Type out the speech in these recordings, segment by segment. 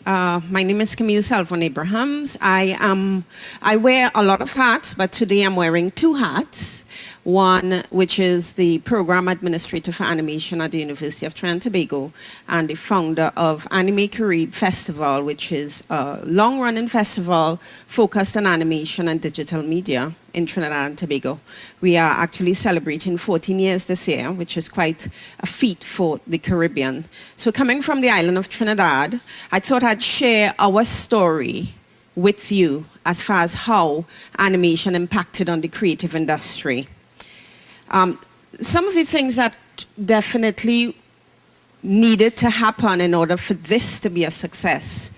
My name is Camille Abrahams. I wear a lot of hats, but today I'm wearing two hats. One, which is the Program Administrator for Animation at the University of Trinidad and Tobago, and the founder of Anime Carib Festival, which is a long-running festival focused on animation and digital media in Trinidad and Tobago. We are actually celebrating 14 years this year, which is quite a feat for the Caribbean. So coming from the island of Trinidad, I thought I'd share our story with you as far as how animation impacted on the creative industry. Some of the things that definitely needed to happen in order for this to be a success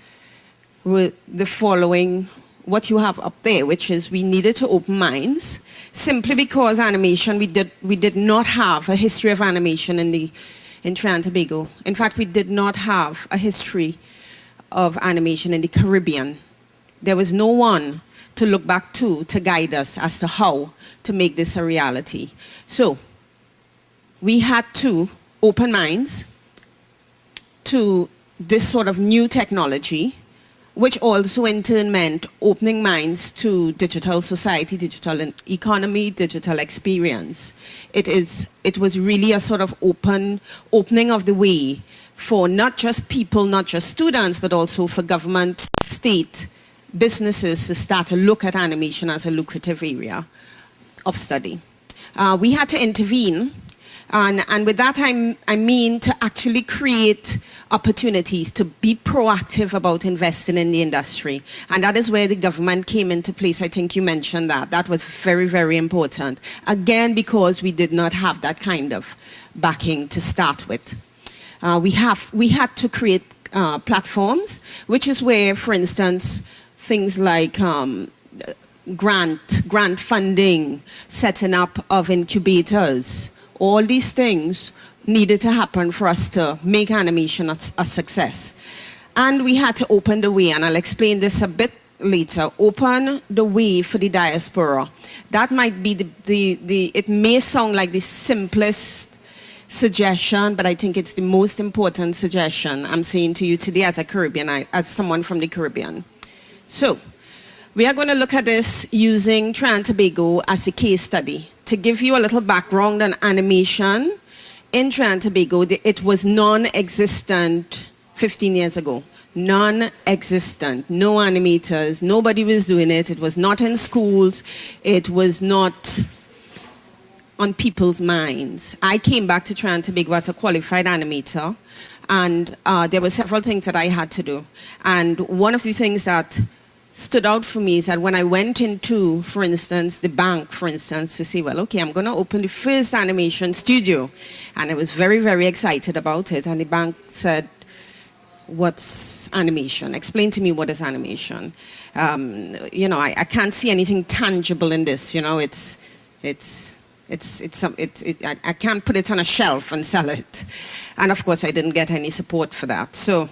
were the following, what you have up there, which is we needed to open minds, simply because animation, we did not have a history of animation in Trinidad and Tobago. In fact, we did not have a history of animation in the Caribbean. There was no one to look back to guide us as to how to make this a reality. So we had to open minds to this sort of new technology, which also in turn meant opening minds to digital society, digital economy, digital experience. It was really a sort of opening of the way for not just people, not just students, but also for government, state, businesses to start to look at animation as a lucrative area of study. We had to intervene, and with that I mean to actually create opportunities to be proactive about investing in the industry. And that is where the government came into place. I think you mentioned that. That was very, very important. Again, because we did not have that kind of backing to start with. We had to create platforms, which is where, for instance, things like grant funding, setting up of incubators, all these things needed to happen for us to make animation a success. And we had to open the way, and I'll explain this a bit later, open the way for the diaspora. That might be it may sound like the simplest suggestion, but I think it's the most important suggestion I'm saying to you today as a Caribbean, as someone from the Caribbean. So, we are going to look at this using Trinidad and Tobago as a case study. To give you a little background on animation, in Trinidad and Tobago, it was non-existent 15 years ago. Non-existent. No animators. Nobody was doing it. It was not in schools. It was not on people's minds. I came back to Trinidad and Tobago as a qualified animator, and there were several things that I had to do. And one of the things that stood out for me is that when I went into, for instance, the bank, for instance, to say, well, okay, I'm going to open the first animation studio. And I was very, very excited about it. And the bank said, what's animation? Explain to me what is animation. You know, I can't see anything tangible in this. You know, I can't put it on a shelf and sell it. And of course, I didn't get any support for that. So,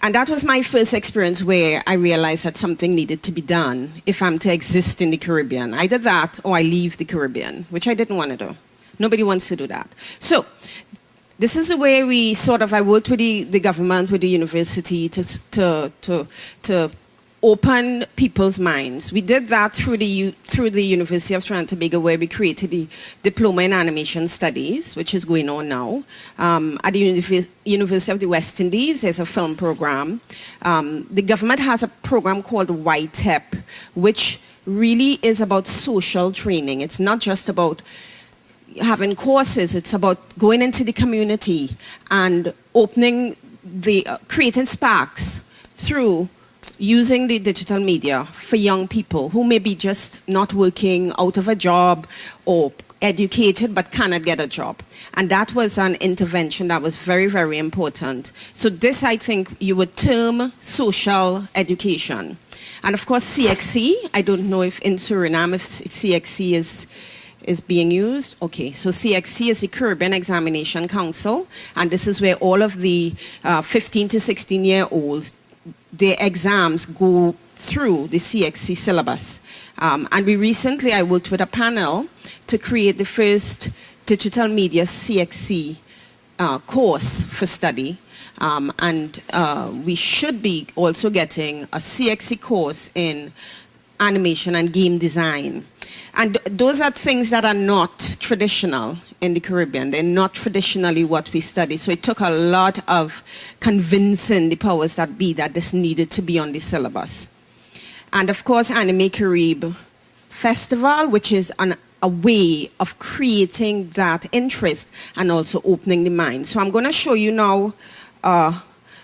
and that was my first experience where I realized that something needed to be done if I'm to exist in the Caribbean. Either that or I leave the Caribbean, which I didn't want to do. Nobody wants to do that. So this is the way I worked with the government, with the university to open people's minds. We did that through the University of Trinidad and Tobago, where we created the Diploma in Animation Studies, which is going on now. At the University of the West Indies, there's a film program. The government has a program called YTEP, which really is about social training. It's not just about having courses, it's about going into the community and creating sparks through using the digital media for young people who may be just not working, out of a job, or educated but cannot get a job. And that was an intervention that was very, very important. So this, I think, you would term social education. And of course, CXC, I don't know if in Suriname, if CXC is being used. Okay, so CXC is the Caribbean Examination Council, and this is where all of the 15 to 16-year-olds, their exams go through the CXC syllabus. And I worked with a panel to create the first digital media CXC course for study. And we should be also getting a CXC course in animation and game design. And those are things that are not traditional in the Caribbean. They're not traditionally what we study. So it took a lot of convincing the powers that be that this needed to be on the syllabus. And of course, Anime Carib Festival, which is a way of creating that interest and also opening the mind. So I'm going to show you now a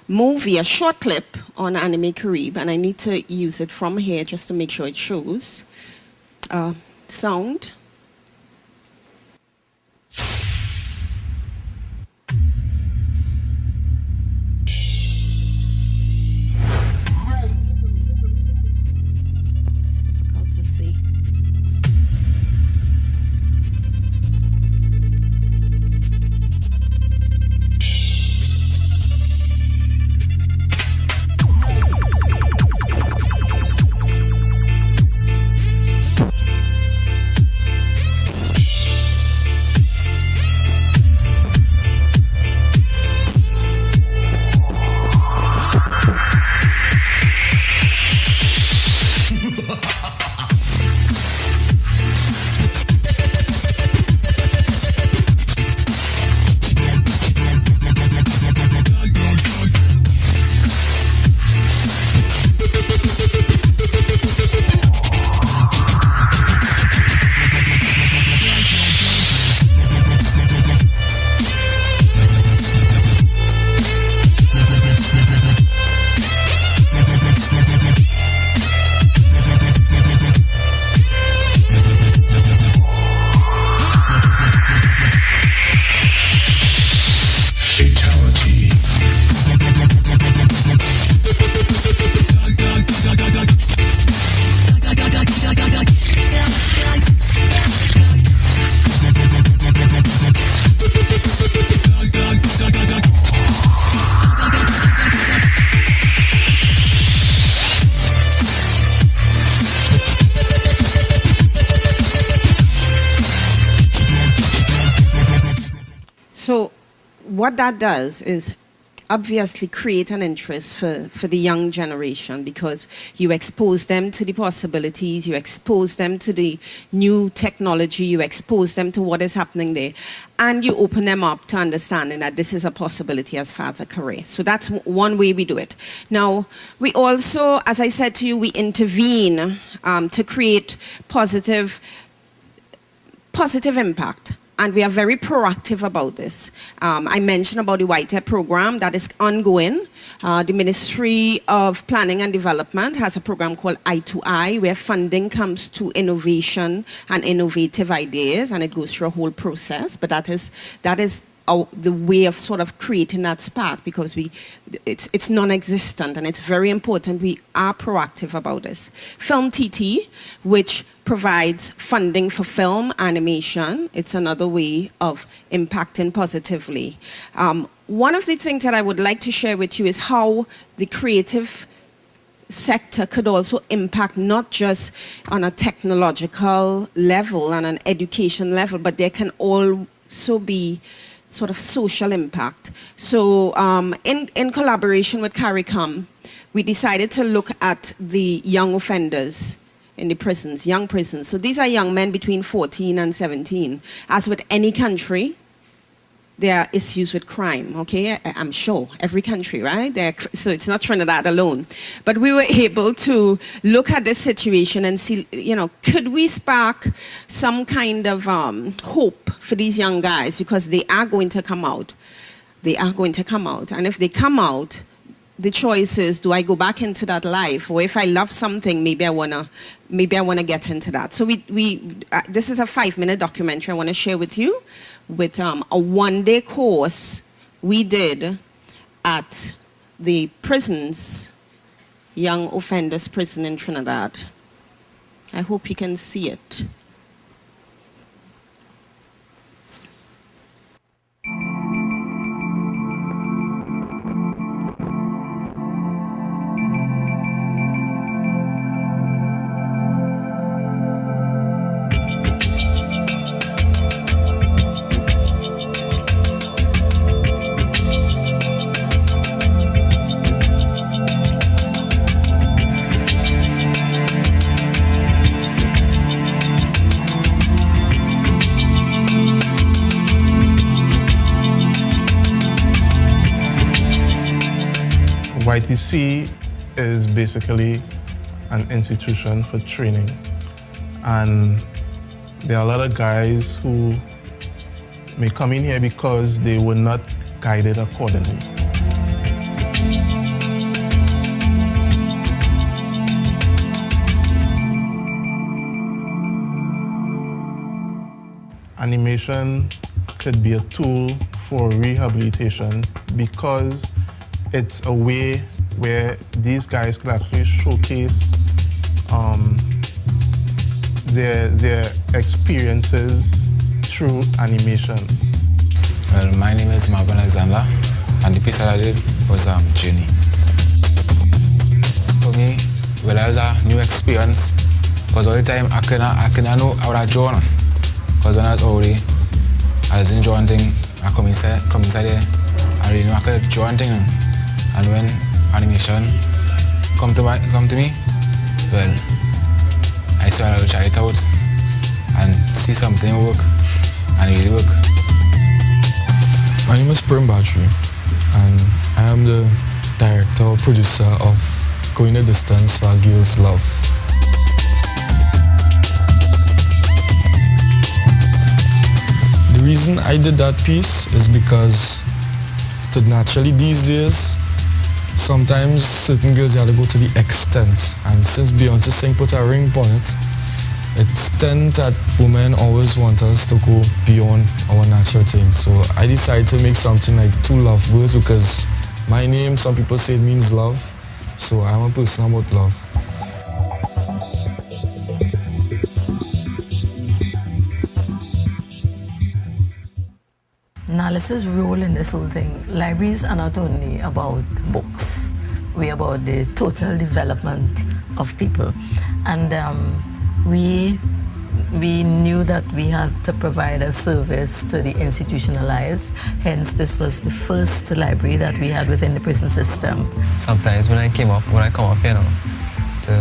movie, a short clip on Anime Carib, and I need to use it from here just to make sure it shows. Sound. It's difficult to see. So what that does is obviously create an interest for the young generation, because you expose them to the possibilities, you expose them to the new technology, you expose them to what is happening there, and you open them up to understanding that this is a possibility as far as a career. So that's one way we do it. Now, we also, as I said to you, we intervene to create positive impact. And we are very proactive about this. I mentioned about the Whitehead program that is ongoing. The Ministry of Planning and Development has a program called I2I, where funding comes to innovation and innovative ideas, and it goes through a whole process. But that is the way of sort of creating that spark, because it's non-existent, and it's very important we are proactive about this. Film TT, which provides funding for film animation. It's another way of impacting positively. One of the things that I would like to share with you is how the creative sector could also impact not just on a technological level and an education level, but there can also be sort of social impact. So in collaboration with CARICOM, we decided to look at the young offenders in the prisons, young prisons. So these are young men between 14 and 17. As with any country, there are issues with crime, okay? I'm sure, every country, right? So it's not Trinidad alone. But we were able to look at this situation and see, could we spark some kind of hope for these young guys, because they are going to come out. They are going to come out. And if they come out, the choice is, do I go back into that life? Or if I love something, maybe I wanna get into that. So this is a 5-minute documentary I wanna share with you, with a 1-day course we did at the prisons, Young Offenders Prison in Trinidad. I hope you can see it. ITC is basically an institution for training, and there are a lot of guys who may come in here because they were not guided accordingly. Animation could be a tool for rehabilitation because it's a way where these guys could actually showcase their experiences through animation. Well, my name is Marvin Alexander, and the piece that I did was Journey. For me, well, it was a new experience because all the time I couldn't know how to draw. Because when I was already, I was enjoying things. I come inside there, I really know I could draw anything. And when animation come to me, well, I started to try it out and see something work, and it really work. My name is Prem Battery, and I am the director or producer of Going the Distance for Girls Love. The reason I did that piece is because naturally these days, sometimes certain girls have to go to the extent, and since Beyonce Singh put a ring on it, it's tend that women always want us to go beyond our natural thing. So I decided to make something like two love words because my name, some people say it means love, so I'm a person about love. Analysis' role in this whole thing. Libraries are not only about books, we're about the total development of people. And we knew that we had to provide a service to the institutionalized. Hence, this was the first library that we had within the prison system. Sometimes when I come up here now, to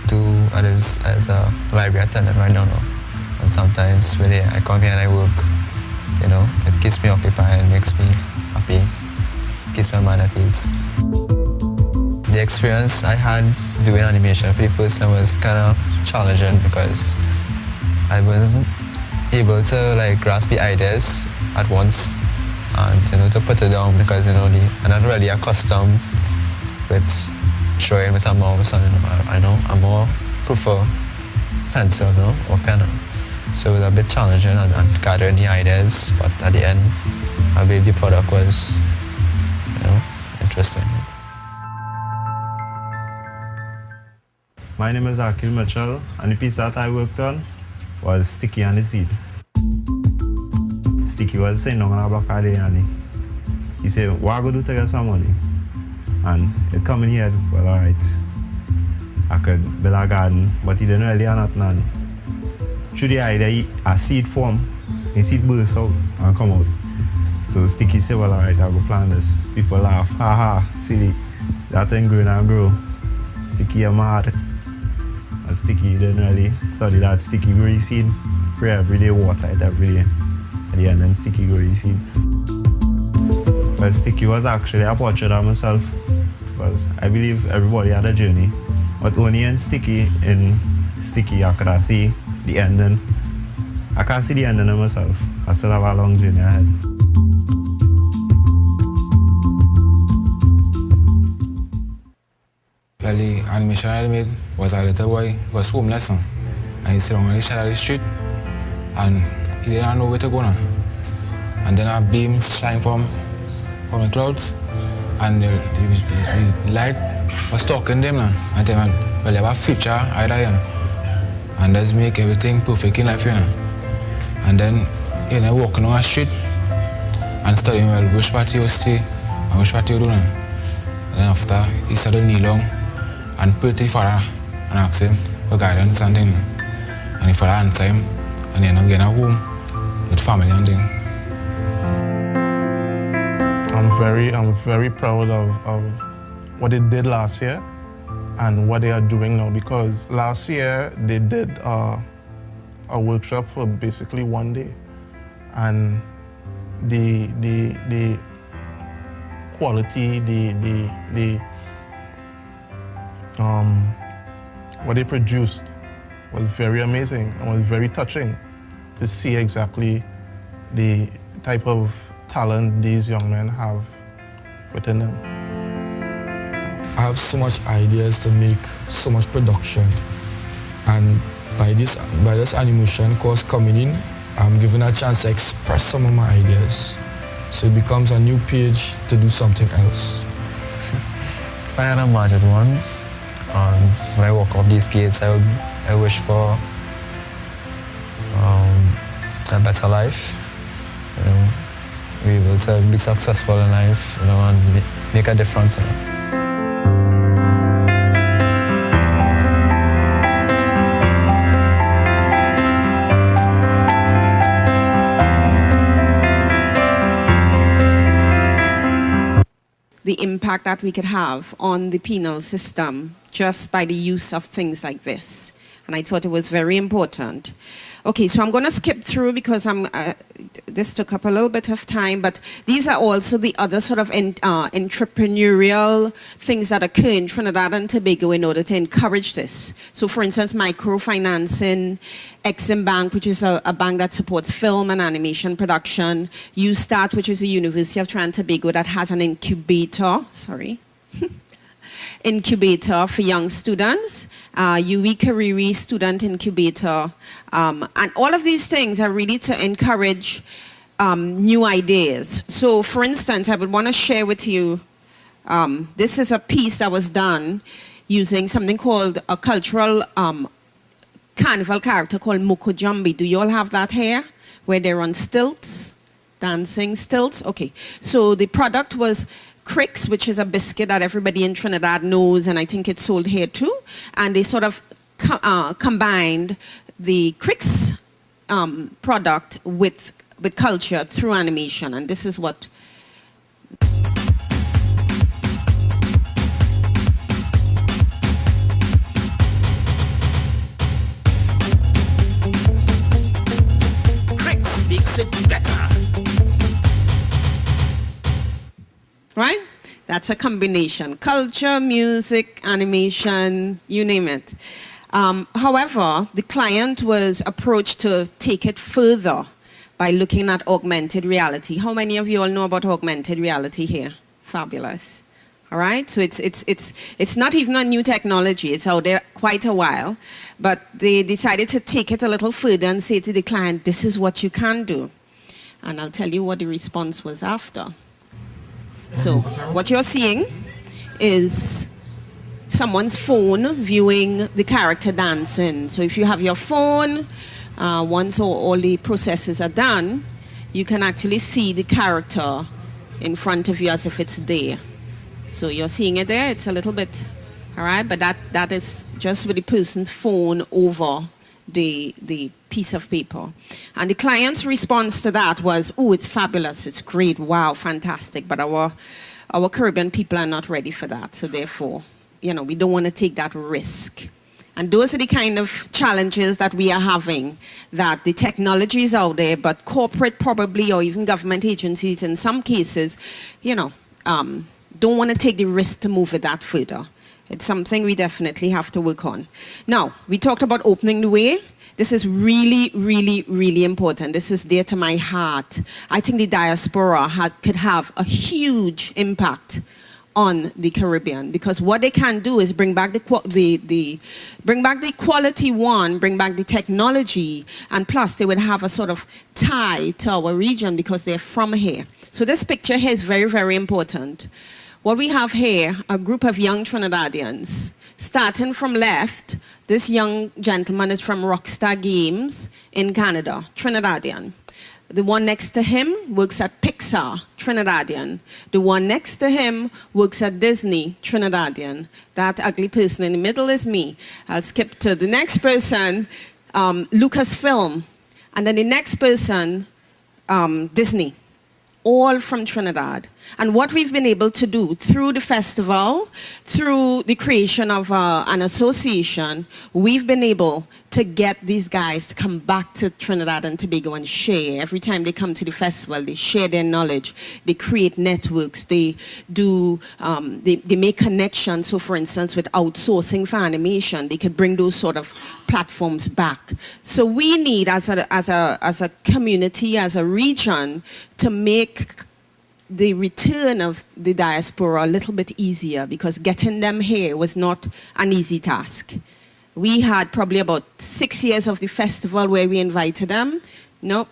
do as a library attendant right now, and sometimes when I come here and I work, you know, it keeps me occupied and makes me happy, keeps my mind at ease. The experience I had doing animation for the first time was kind of challenging because I wasn't able to grasp the ideas at once and to put it down because I'm not really accustomed with drawing with a mouse, and I more prefer pencil or pen. So it was a bit challenging and gathering the ideas, but at the end, I believe the product was, interesting. My name is Akil Mitchell, and the piece that I worked on was Sticky and the Seed. Sticky was saying, "No, I'm back and he said, what are you going to do to get some money?" And it come in here, well, all right, I could build a garden, but he didn't really have nothing. Through the idea, a seed form, and seed burst out and come out. So Sticky said, well, all right, I'll go plant this. People laugh, haha, silly, that thing growing and grow. Sticky, I'm mad. And Sticky didn't really study that. Sticky grow his seed, pray every day, water it every day. At the end, then Sticky grow his seed. But Sticky was actually a portrait of myself, because I believe everybody had a journey. But only in Sticky I could see the ending. I can't see the ending of myself. I still have a long journey ahead. Well, the animation I made was a little boy who was homeless, and he sit on the side of the street, and he didn't know where to go now. And then a beam shine from the clouds, and the light was talking them now. And they went, well, they have a future either here, and let's make everything perfect in life here. And then walking on the street and studying, well, which party you stay and which party you do now. And then after, he started kneel down and pray to the father and ask him for guidance and thing. And the father answered him, and he ended up getting a home with family and thing. I'm very proud of what they did last year and what they are doing now, because last year they did a workshop for basically one day, and the quality, what they produced was very amazing and was very touching to see exactly the type of talent these young men have within them. I have so much ideas to make so much production, and by this animation course coming in, I'm given a chance to express some of my ideas. So it becomes a new page to do something else. If I had a magic wand, when I walk off these gates, I wish for a better life. You know, be able to be successful in life, you know, and make a difference. You know. The impact that we could have on the penal system just by the use of things like this. And I thought it was very important. Okay, so I'm going to skip through because this took up a little bit of time, but these are also the other sort of entrepreneurial things that occur in Trinidad and Tobago in order to encourage this. So for instance, microfinancing, Exim Bank, which is a bank that supports film and animation production, USTAT, which is the University of Trinidad and Tobago that has an incubator, incubator for young students, UE Kariri Student Incubator, and all of these things are really to encourage new ideas. So for instance, I would want to share with you, this is a piece that was done using something called a cultural carnival character called Moko Jambi. Do you all have that here? Where they're on stilts, dancing stilts? Okay, so the product was Cricks, which is a biscuit that everybody in Trinidad knows, and I think it's sold here too. And they sort of combined the Cricks product with culture through animation, and this is what. Cricks makes it better. Right? That's a combination. Culture, music, animation, you name it. However, the client was approached to take it further by looking at augmented reality. How many of you all know about augmented reality here? Fabulous. All right? So it's not even a new technology. It's out there quite a while. But they decided to take it a little further and say to the client, this is what you can do. And I'll tell you what the response was after. So what you're seeing is someone's phone viewing the character dancing. So if you have your phone, once all the processes are done, you can actually see the character in front of you as if it's there. So you're seeing it there. It's a little bit, all right, but that is just with the person's phone over the piece of paper. And the client's response to that was, oh, it's fabulous, it's great, wow, fantastic, but our Caribbean people are not ready for that, so therefore, you know, we don't want to take that risk. And those are the kind of challenges that we are having, that the technology is out there, but corporate probably, or even government agencies in some cases, you know, don't want to take the risk to move it that further. It's something we definitely have to work on. Now, we talked about opening the way. This is really, really, really important. This is dear to my heart. I think the diaspora could have a huge impact on the Caribbean, because what they can do is bring back the quality one, bring back the technology, and plus they would have a sort of tie to our region because they're from here. So this picture here is very, very important. What we have here, a group of young Trinidadians. Starting from left, this young gentleman is from Rockstar Games in Canada, Trinidadian. The one next to him works at Pixar, Trinidadian. The one next to him works at Disney, Trinidadian. That ugly person in the middle is me. I'll skip to the next person, Lucasfilm. And then the next person, Disney. All from Trinidad. And what we've been able to do through the festival, through the creation of an association, we've been able to get these guys to come back to Trinidad and Tobago and share. Every time they come to the festival, they share their knowledge, they create networks, they do, they make connections. So for instance, with outsourcing for animation, they could bring those sort of platforms back. So we need, as a community, as a region, to make the return of the diaspora a little bit easier, because getting them here was not an easy task. We had probably about 6 years of the festival where we invited them. Nope,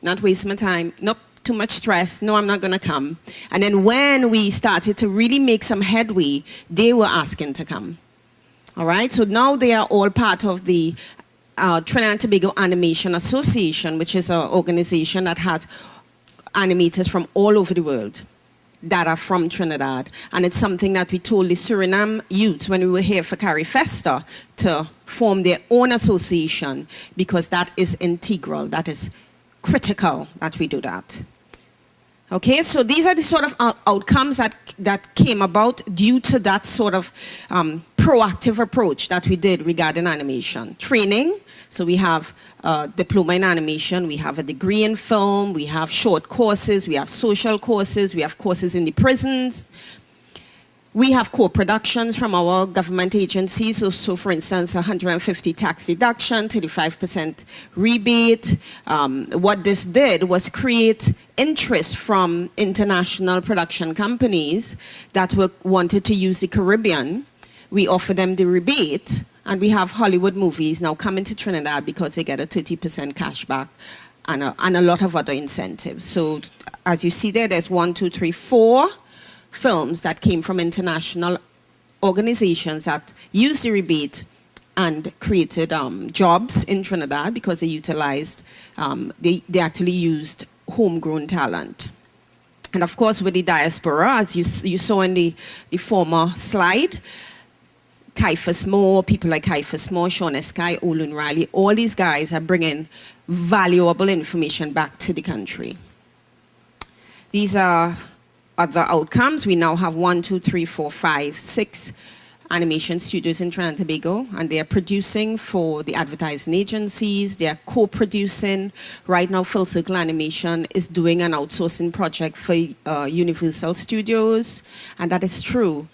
not waste my time. Nope, too much stress. No, I'm not going to come. And then when we started to really make some headway, they were asking to come. All right, so now they are all part of the Trinidad and Tobago Animation Association, which is an organization that has animators from all over the world that are from Trinidad. And it's something that we told the Suriname youth when we were here for Carrie Festa to form their own association, because that is integral, that is critical that we do that. Okay, so these are the sort of outcomes that came about due to that sort of proactive approach that we did regarding animation. Training, so we have a diploma in animation, we have a degree in film, we have short courses, we have social courses, we have courses in the prisons. We have co-productions from our government agencies, so for instance, 150 tax deduction, 35% rebate. What this did was create interest from international production companies that wanted to use the Caribbean. We offer them the rebate, and we have Hollywood movies now coming to Trinidad because they get a 30% cashback and a lot of other incentives. So as you see there, there's 1, 2, 3, 4 films that came from international organizations that used the rebate and created jobs in Trinidad because they utilized, they actually used homegrown talent. And of course with the diaspora, as you saw in the former slide, Caiaphas Moore, people like Caiaphas Moore, Sean Eskai, Olun Riley, all these guys are bringing valuable information back to the country. These are other outcomes. We now have 1, 2, 3, 4, 5, 6 animation studios in Trinidad and Tobago, and they are producing for the advertising agencies. They are co-producing. Right now, Full Circle Animation is doing an outsourcing project for Universal Studios, and that is true.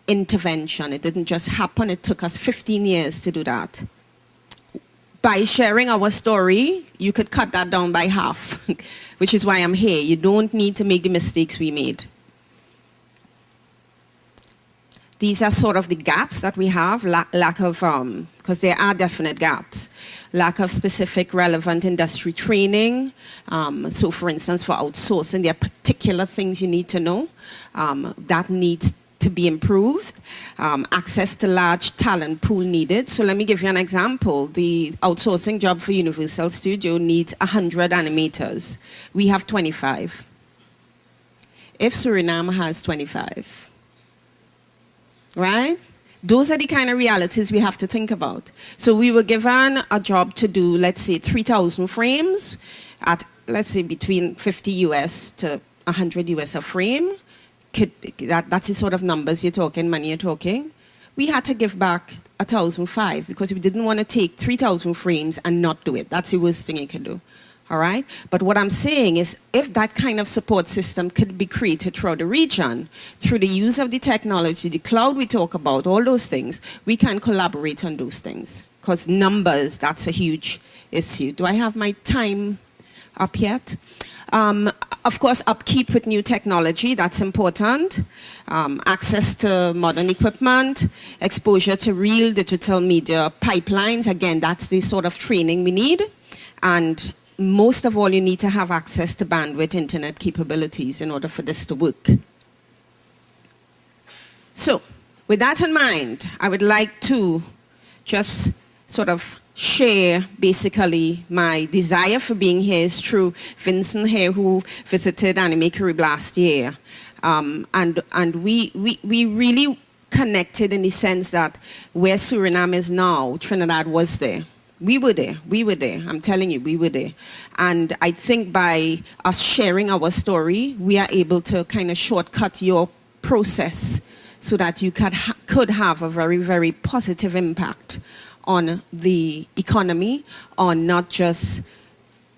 Intervention. It didn't just happen. It took us 15 years to do that. By sharing our story, you could cut that down by half, which is why I'm here. You don't need to make the mistakes we made. These are sort of the gaps that we have, lack of, because there are definite gaps. Lack of specific relevant industry training. So for instance, for outsourcing, there are particular things you need to know that needs to be improved. Access to large talent pool needed. So let me give you an example. The outsourcing job for Universal Studio needs 100 animators. We have 25. If Suriname has 25, right? Those are the kind of realities we have to think about. So we were given a job to do, let's say, 3,000 frames at, let's say, between 50 US to 100 US a frame. That's the sort of numbers you're talking, money you're talking. We had to give back 1,005 because we didn't want to take 3,000 frames and not do it. That's the worst thing you can do. All right? But what I'm saying is, if that kind of support system could be created throughout the region, through the use of the technology, the cloud we talk about, all those things, we can collaborate on those things. Because numbers, that's a huge issue. Do I have my time up yet? Of course, upkeep with new technology, that's important. Access to modern equipment, exposure to real digital media pipelines. Again, that's the sort of training we need. And most of all, you need to have access to bandwidth internet capabilities in order for this to work. So, with that in mind, I would like to just sort of share basically my desire for being here is through Vincent here, who visited Anime Carib last year. And we really connected in the sense that where Suriname is now, Trinidad was there. We were there. I'm telling you, we were there. And I think by us sharing our story, we are able to kind of shortcut your process so that you could have a very, very positive impact on the economy, on not just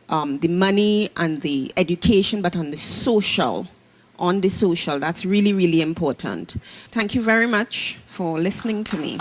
the money and the education, but on the social. That's really, really important. Thank you very much for listening to me.